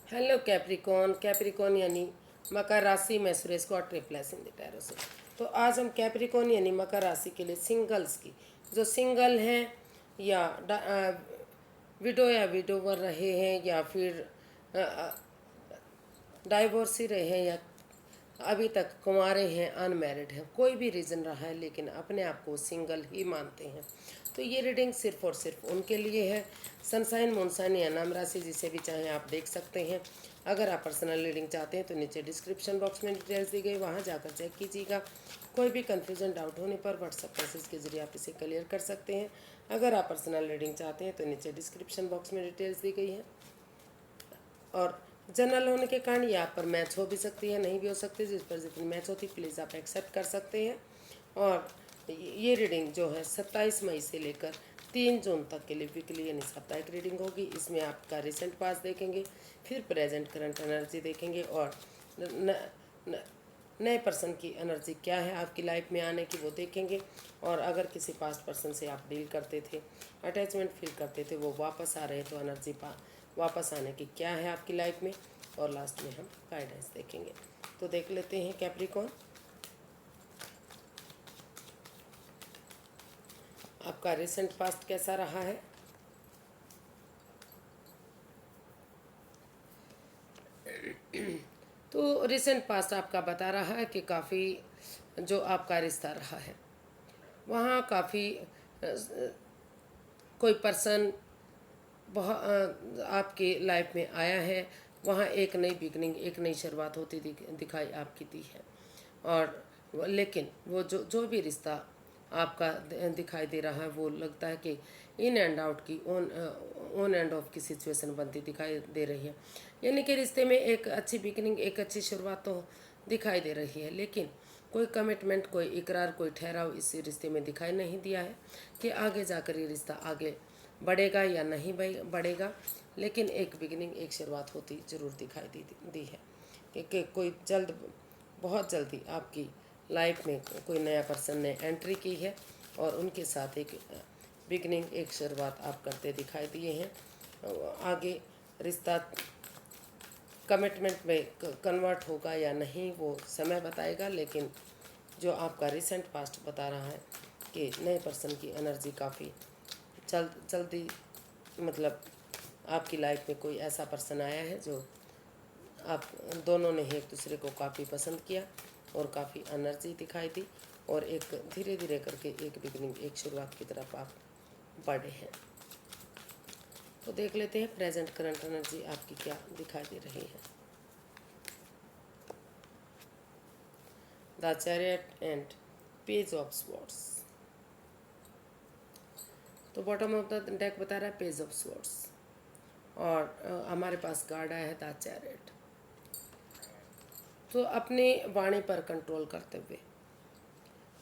Hello Capricorn. Capricorn यानी मकर राशि में Suresh got replace in the tarot से। तो आज हम कैप्रिकॉन यानी मकर राशि के लिए सिंगल्स की, जो सिंगल हैं या विडो या विडोवर रहे हैं या फिर डाइवोर्सी रहे हैं या अभी तक कुंवारे हैं, अनमैरिड हैं, कोई भी रीज़न रहा है लेकिन अपने आप को सिंगल ही मानते हैं, तो ये रीडिंग सिर्फ और सिर्फ उनके लिए है। सनसाइन मूनसाइन या नाम राशि जिसे भी चाहें आप देख सकते हैं। अगर आप पर्सनल रीडिंग चाहते हैं तो नीचे डिस्क्रिप्शन बॉक्स में डिटेल्स दी गई, वहाँ जाकर चेक कीजिएगा। कोई भी कन्फ्यूज़न डाउट होने पर व्हाट्सएप मैसेज के जरिए आप इसे क्लियर कर सकते हैं। अगर आप पर्सनल रीडिंग चाहते हैं तो नीचे डिस्क्रिप्शन बॉक्स में डिटेल्स दी गई है। और जनरल होने के कारण यहाँ पर मैच हो भी सकती है, नहीं भी हो सकती, जिस पर जितनी मैच होती प्लीज़ आप एक्सेप्ट कर सकते हैं। और ये रीडिंग जो है 27 मई से लेकर 3 जून तक के लिए वीकली यानी साप्ताहिक रीडिंग होगी। इसमें आपका रिसेंट पास देखेंगे, फिर प्रेजेंट करंट एनर्जी देखेंगे और नए पर्सन की एनर्जी क्या है आपकी लाइफ में आने की वो देखेंगे। और अगर किसी पास्ट पर्सन से आप डील करते थे, अटैचमेंट फील करते थे, वो वापस आ रहे तो एनर्जी वापस आने की क्या है आपकी लाइफ में। और लास्ट में हम गाइडेंस देखेंगे। तो देख लेते हैं कैप्रिकॉन, आपका रिसेंट पास्ट कैसा रहा है। तो रिसेंट पास्ट आपका बता रहा है कि काफ़ी जो आपका रिश्ता रहा है वहाँ काफ़ी कोई पर्सन बहुत आपके लाइफ में आया है। वहाँ एक नई बिगनिंग, एक नई शुरुआत होती दिखाई आपकी दी है। और लेकिन वो जो भी रिश्ता आपका दिखाई दे रहा है वो लगता है कि इन एंड आउट की, ऑन एंड ऑफ की सिचुएशन बनती दिखाई दे रही है। यानी कि रिश्ते में एक अच्छी बिगनिंग, एक अच्छी शुरुआत तो दिखाई दे रही है, लेकिन कोई कमिटमेंट, कोई इकरार, कोई ठहराव इस रिश्ते में दिखाई नहीं दिया है कि आगे जाकर ये रिश्ता आगे बढ़ेगा या नहीं बढ़ेगा। लेकिन एक बिगिनिंग, एक शुरुआत होती ज़रूर दिखाई दी है कि कोई बहुत जल्दी आपकी लाइफ में कोई नया पर्सन ने एंट्री की है और उनके साथ एक बिगनिंग, एक शुरुआत आप करते दिखाई दिए हैं। आगे रिश्ता कमिटमेंट में कन्वर्ट होगा या नहीं वो समय बताएगा, लेकिन जो आपका रिसेंट पास्ट बता रहा है कि नए पर्सन की एनर्जी काफ़ी जल्दी, मतलब आपकी लाइफ में कोई ऐसा पर्सन आया है जो आप दोनों ने एक दूसरे को काफ़ी पसंद किया और काफ़ी एनर्जी दिखाई दी और एक धीरे धीरे करके एक बिगनिंग, एक शुरुआत की तरफ आप बढ़े हैं। तो देख लेते हैं प्रेजेंट करंट एनर्जी आपकी क्या दिखाई दे रही है। The chariot and page of swords. तो बॉटम ऑफ द डेक बता रहा है पेज ऑफ स्वॉर्ड्स और हमारे पास कार्ड आया है द चैरियट। तो अपनी वाणी पर कंट्रोल करते हुए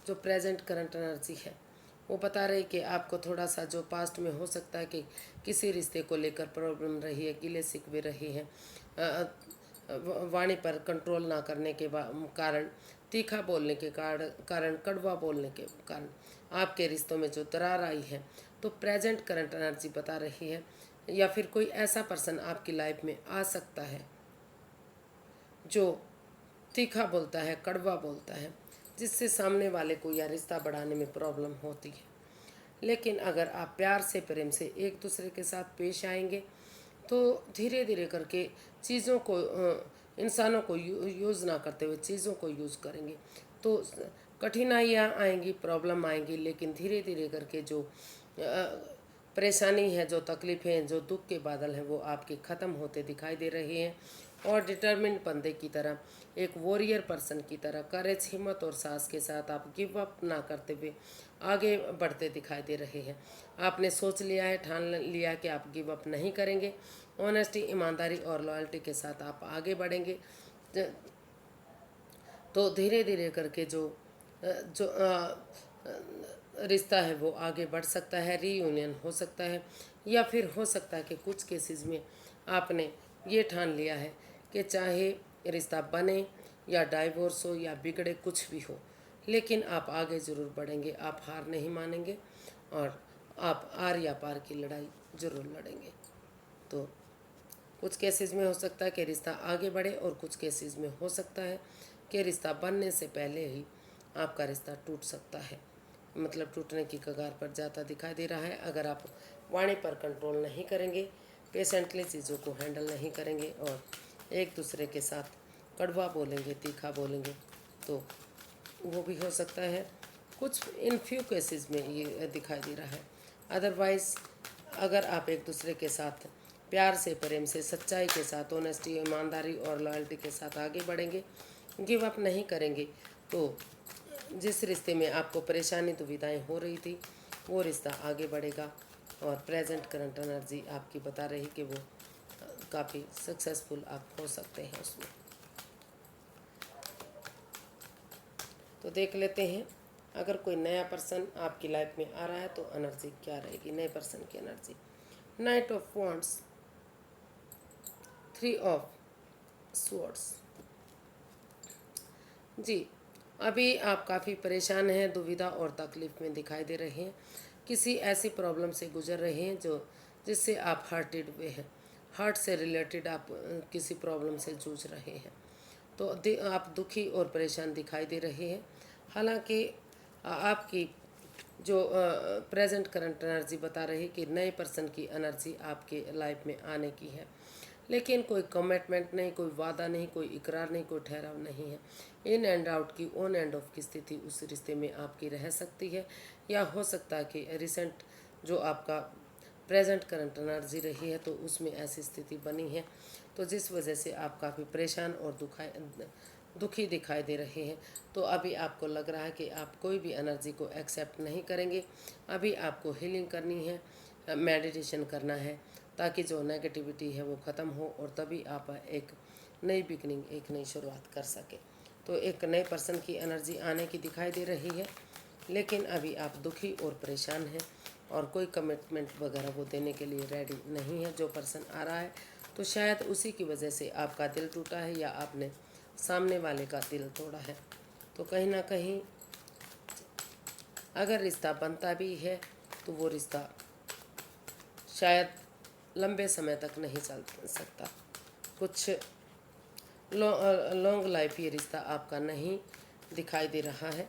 जो प्रेजेंट करंट एनर्जी है वो बता रही कि आपको थोड़ा सा जो पास्ट में हो सकता है कि किसी रिश्ते को लेकर प्रॉब्लम रही है, गिले शिकवे रहे हैं, वाणी पर कंट्रोल ना करने के कारण, तीखा बोलने के कारण, कड़वा बोलने के कारण आपके रिश्तों में जो दरार आई है। तो प्रेजेंट करंट एनर्जी बता रही है या फिर कोई ऐसा पर्सन आपकी लाइफ में आ सकता है जो तीखा बोलता है, कड़वा बोलता है, जिससे सामने वाले को या रिश्ता बढ़ाने में प्रॉब्लम होती है। लेकिन अगर आप प्यार से, प्रेम से एक दूसरे के साथ पेश आएंगे तो धीरे धीरे करके चीज़ों को, इंसानों को यूज़ ना करते हुए चीज़ों को यूज़ करेंगे तो कठिनाइयाँ आएंगी, प्रॉब्लम आएंगी, लेकिन धीरे धीरे करके जो परेशानी है, जो तकलीफ़ें हैं, जो दुख के बादल हैं वो आपके ख़त्म होते दिखाई दे रहे हैं। और डिटर्मिन्ड बंदे की तरह, एक वॉरियर पर्सन की तरह करेज, हिम्मत और साहस के साथ आप गिव अप ना करते हुए आगे बढ़ते दिखाई दे रहे हैं। आपने सोच लिया है, ठान लिया कि आप गिव अप नहीं करेंगे। ऑनेस्टी, ईमानदारी और लॉयल्टी के साथ आप आगे बढ़ेंगे। तो धीरे धीरे करके जो रिश्ता है वो आगे बढ़ सकता है, रीयूनियन हो सकता है, या फिर हो सकता है कि कुछ केसेस में आपने ये ठान लिया है कि चाहे रिश्ता बने या डाइवोर्स हो या बिगड़े, कुछ भी हो, लेकिन आप आगे ज़रूर बढ़ेंगे, आप हार नहीं मानेंगे और आप आर या पार की लड़ाई ज़रूर लड़ेंगे। तो कुछ केसेस में हो सकता है कि रिश्ता आगे बढ़े और कुछ केसेस में हो सकता है कि रिश्ता बनने से पहले ही आपका रिश्ता टूट सकता है, मतलब टूटने की कगार पर जाता दिखाई दे रहा है। अगर आप वाणी पर कंट्रोल नहीं करेंगे, पेशेंटली चीज़ों को हैंडल नहीं करेंगे और एक दूसरे के साथ कड़वा बोलेंगे, तीखा बोलेंगे, तो वो भी हो सकता है। कुछ इन फ्यू केसेस में ये दिखाई दे रहा है। अदरवाइज़ अगर आप एक दूसरे के साथ प्यार से, प्रेम से, सच्चाई के साथ, ऑनेस्टी, ईमानदारी और लॉयल्टी के साथ आगे बढ़ेंगे, गिव अप नहीं करेंगे, तो जिस रिश्ते में आपको परेशानी दुविधाएं हो रही थी वो रिश्ता आगे बढ़ेगा। और प्रेजेंट करंट एनर्जी आपकी बता रही कि वो काफ़ी सक्सेसफुल आप हो सकते हैं उसमें। तो देख लेते हैं अगर कोई नया पर्सन आपकी लाइफ में आ रहा है तो एनर्जी क्या रहेगी नए पर्सन की energy. Knight of wands, 3 of swords. जी, अभी आप काफ़ी परेशान हैं, दुविधा और तकलीफ में दिखाई दे रहे हैं। किसी ऐसी प्रॉब्लम से गुजर रहे हैं जिससे आप हर्टेड हुए हैं। हार्ट से रिलेटेड आप किसी प्रॉब्लम से जूझ रहे हैं, तो आप दुखी और परेशान दिखाई दे रहे हैं। हालांकि आपकी जो प्रेजेंट करंट एनर्जी बता रही कि नए पर्सन की एनर्जी आपके लाइफ में आने की है, लेकिन कोई कमिटमेंट नहीं, कोई वादा नहीं, कोई इकरार नहीं, कोई ठहराव नहीं है। इन एंड आउट की, ऑन एंड ऑफ की स्थिति उस रिश्ते में आपकी रह सकती है, या हो सकता है कि रिसेंट जो आपका प्रेजेंट करंट एनर्जी रही है तो उसमें ऐसी स्थिति बनी है, तो जिस वजह से आप काफ़ी परेशान और दुखी दिखाई दे रहे हैं। तो अभी आपको लग रहा है कि आप कोई भी एनर्जी को एक्सेप्ट नहीं करेंगे। अभी आपको हीलिंग करनी है, मेडिटेशन करना है, ताकि जो नेगेटिविटी है वो ख़त्म हो और तभी आप एक नई बिगनिंग, एक नई शुरुआत कर सके। तो एक नए पर्सन की एनर्जी आने की दिखाई दे रही है, लेकिन अभी आप दुखी और परेशान हैं और कोई कमिटमेंट वगैरह वो देने के लिए रेडी नहीं है। जो पर्सन आ रहा है तो शायद उसी की वजह से आपका दिल टूटा है या आपने सामने वाले का दिल तोड़ा है। तो कहीं ना कहीं अगर रिश्ता बनता भी है तो वो रिश्ता शायद लंबे समय तक नहीं चल सकता। कुछ लॉन्ग लाइफ ये रिश्ता आपका नहीं दिखाई दे रहा है,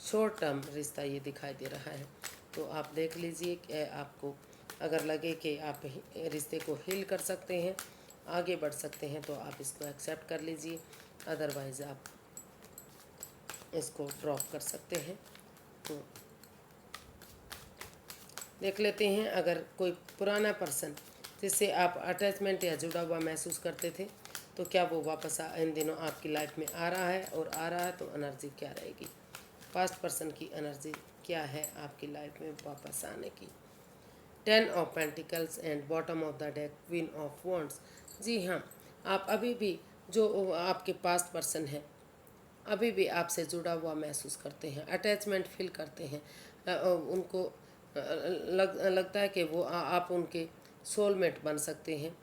शॉर्ट टर्म रिश्ता ये दिखाई दे रहा है। तो आप देख लीजिए कि आपको अगर लगे कि आप रिश्ते को हील कर सकते हैं, आगे बढ़ सकते हैं, तो आप इसको एक्सेप्ट कर लीजिए। अदरवाइज़ आप इसको ड्रॉप कर सकते हैं। तो देख लेते हैं अगर कोई पुराना पर्सन जिससे आप अटैचमेंट या जुड़ा हुआ महसूस करते थे तो क्या वो वापस इन दिनों आपकी लाइफ में आ रहा है, और आ रहा है तो एनर्जी क्या रहेगी। पास्ट पर्सन की एनर्जी क्या है आपकी लाइफ में वापस आने की। 10 of pentacles and bottom of the deck, queen of wands. जी हाँ, आप अभी भी जो आपके पास्ट पर्सन है अभी भी आपसे जुड़ा हुआ महसूस करते हैं, अटैचमेंट फील करते हैं। उनको लगता है कि वो आप उनके सोलमेट बन सकते हैं।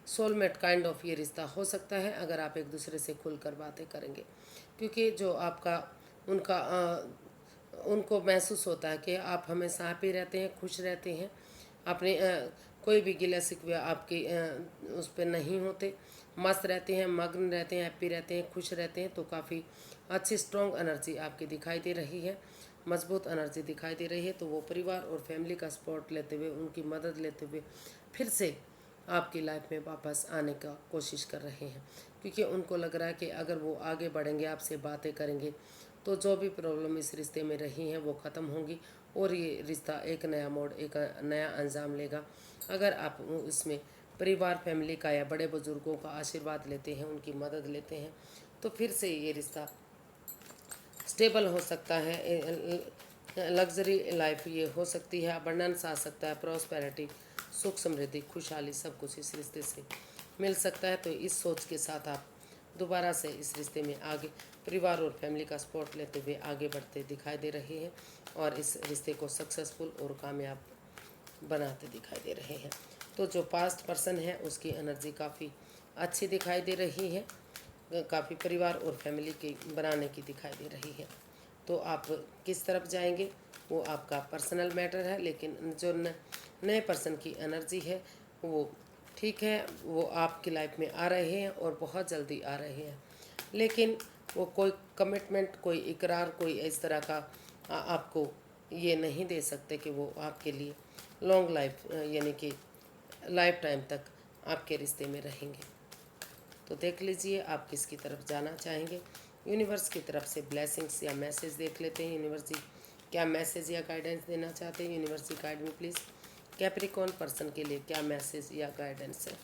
सोलमेट काइंड ऑफ ये रिश्ता हो सकता है अगर आप एक दूसरे से खुलकर बातें करेंगे, क्योंकि जो आपका उनका उनको महसूस होता है कि आप हमेशा हैप्पी रहते हैं, खुश रहते हैं, अपने कोई भी गिला शिकवे आपके उस पर नहीं होते, मस्त रहते हैं, मग्न रहते हैं, हैप्पी रहते हैं, खुश रहते हैं। तो काफ़ी अच्छी स्ट्रॉन्ग एनर्जी आपकी दिखाई दे रही है, मजबूत एनर्जी दिखाई दे रही है। तो वो परिवार और फैमिली का सपोर्ट लेते हुए, उनकी मदद लेते हुए फिर से आपकी लाइफ में वापस आने का कोशिश कर रहे हैं, क्योंकि उनको लग रहा है कि अगर वो आगे बढ़ेंगे, आपसे बातें करेंगे, तो जो भी प्रॉब्लम इस रिश्ते में रही हैं वो ख़त्म होंगी और ये रिश्ता एक नया मोड़, एक नया अंजाम लेगा। अगर आप इसमें परिवार, फैमिली का या बड़े बुजुर्गों का आशीर्वाद लेते हैं, उनकी मदद लेते हैं, तो फिर से ये रिश्ता स्टेबल हो सकता है। लग्जरी लाइफ ये हो सकती है, अबंडेंस आ सकता है, प्रॉस्पेरिटी, सुख समृद्धि, खुशहाली, सब कुछ इस रिश्ते से मिल सकता है। तो इस सोच के साथ आप दोबारा से इस रिश्ते में आगे परिवार और फैमिली का सपोर्ट लेते हुए आगे बढ़ते दिखाई दे रहे हैं और इस रिश्ते को सक्सेसफुल और कामयाब बनाते दिखाई दे रहे हैं। तो जो पास्ट पर्सन है उसकी एनर्जी काफ़ी अच्छी दिखाई दे रही है, काफ़ी परिवार और फैमिली की बनाने की दिखाई दे रही है। तो आप किस तरफ जाएंगे वो आपका पर्सनल मैटर है, लेकिन जो नए पर्सन की एनर्जी है वो ठीक है, वो आपकी लाइफ में आ रहे हैं और बहुत जल्दी आ रहे हैं, लेकिन वो कोई कमिटमेंट, कोई इकरार, कोई इस तरह का आपको ये नहीं दे सकते कि वो आपके लिए लॉन्ग लाइफ यानी कि लाइफ टाइम तक आपके रिश्ते में रहेंगे। तो देख लीजिए आप किसकी तरफ जाना चाहेंगे। यूनिवर्स की तरफ से ब्लेसिंग्स या मैसेज देख लेते हैं। यूनिवर्स जी क्या मैसेज या गाइडेंस देना चाहते हैं। Universe ji guide me please. Capricorn person के लिए क्या मैसेज या गाइडेंस है।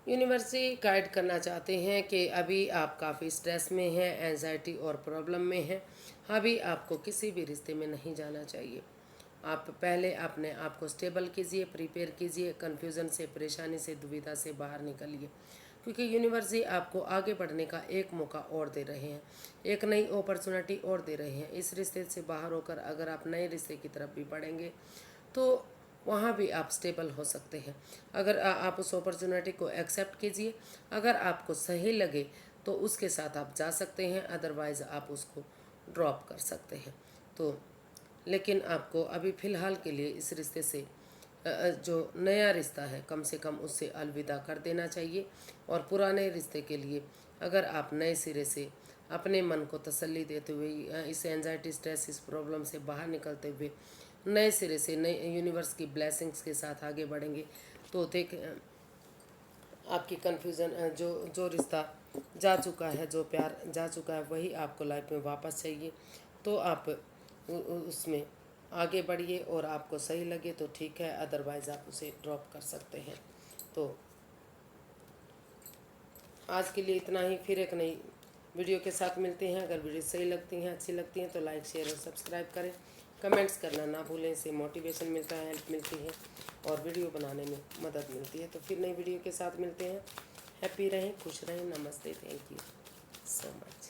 यूनिवर्सिटी गाइड करना चाहते हैं कि अभी आप काफ़ी स्ट्रेस में हैं, एंजाइटी और प्रॉब्लम में हैं। अभी आपको किसी भी रिश्ते में नहीं जाना चाहिए। आप पहले अपने आप को स्टेबल कीजिए, प्रिपेयर कीजिए, कन्फ्यूज़न से, परेशानी से, दुविधा से बाहर निकलिए, क्योंकि यूनिवर्सिटी आपको आगे बढ़ने का एक मौका और दे रहे हैं, एक नई अपॉर्चुनिटी और दे रहे हैं। इस रिश्ते से बाहर होकर अगर आप नए रिश्ते की तरफ भी बढ़ेंगे तो वहाँ भी आप स्टेबल हो सकते हैं। अगर आप उस अपॉर्चुनिटी को एक्सेप्ट कीजिए, अगर आपको सही लगे तो उसके साथ आप जा सकते हैं, अदरवाइज़ आप उसको ड्रॉप कर सकते हैं। तो लेकिन आपको अभी फ़िलहाल के लिए इस रिश्ते से जो नया रिश्ता है कम से कम उससे अलविदा कर देना चाहिए। और पुराने रिश्ते के लिए अगर आप नए सिरे से अपने मन को तसल्ली देते हुए इस एंजाइटी, स्ट्रेस, इस प्रॉब्लम से बाहर निकलते हुए नए सिरे से नए यूनिवर्स की ब्लेसिंग्स के साथ आगे बढ़ेंगे तो देख आपकी कन्फ्यूज़न जो जो रिश्ता जा चुका है, जो प्यार जा चुका है, वही आपको लाइफ में वापस चाहिए। तो आप उसमें आगे बढ़िए और आपको सही लगे तो ठीक है, अदरवाइज़ आप उसे ड्रॉप कर सकते हैं। तो आज के लिए इतना ही। फिर एक नई वीडियो के साथ मिलते हैं। अगर वीडियो सही लगती हैं, अच्छी लगती हैं तो लाइक, शेयर और सब्सक्राइब करें। कमेंट्स करना ना भूलें, इससे मोटिवेशन मिलता है, हेल्प मिलती है और वीडियो बनाने में मदद मिलती है। तो फिर नई वीडियो के साथ मिलते हैं। हैप्पी रहें, खुश रहें। नमस्ते, थैंक यू सो मच।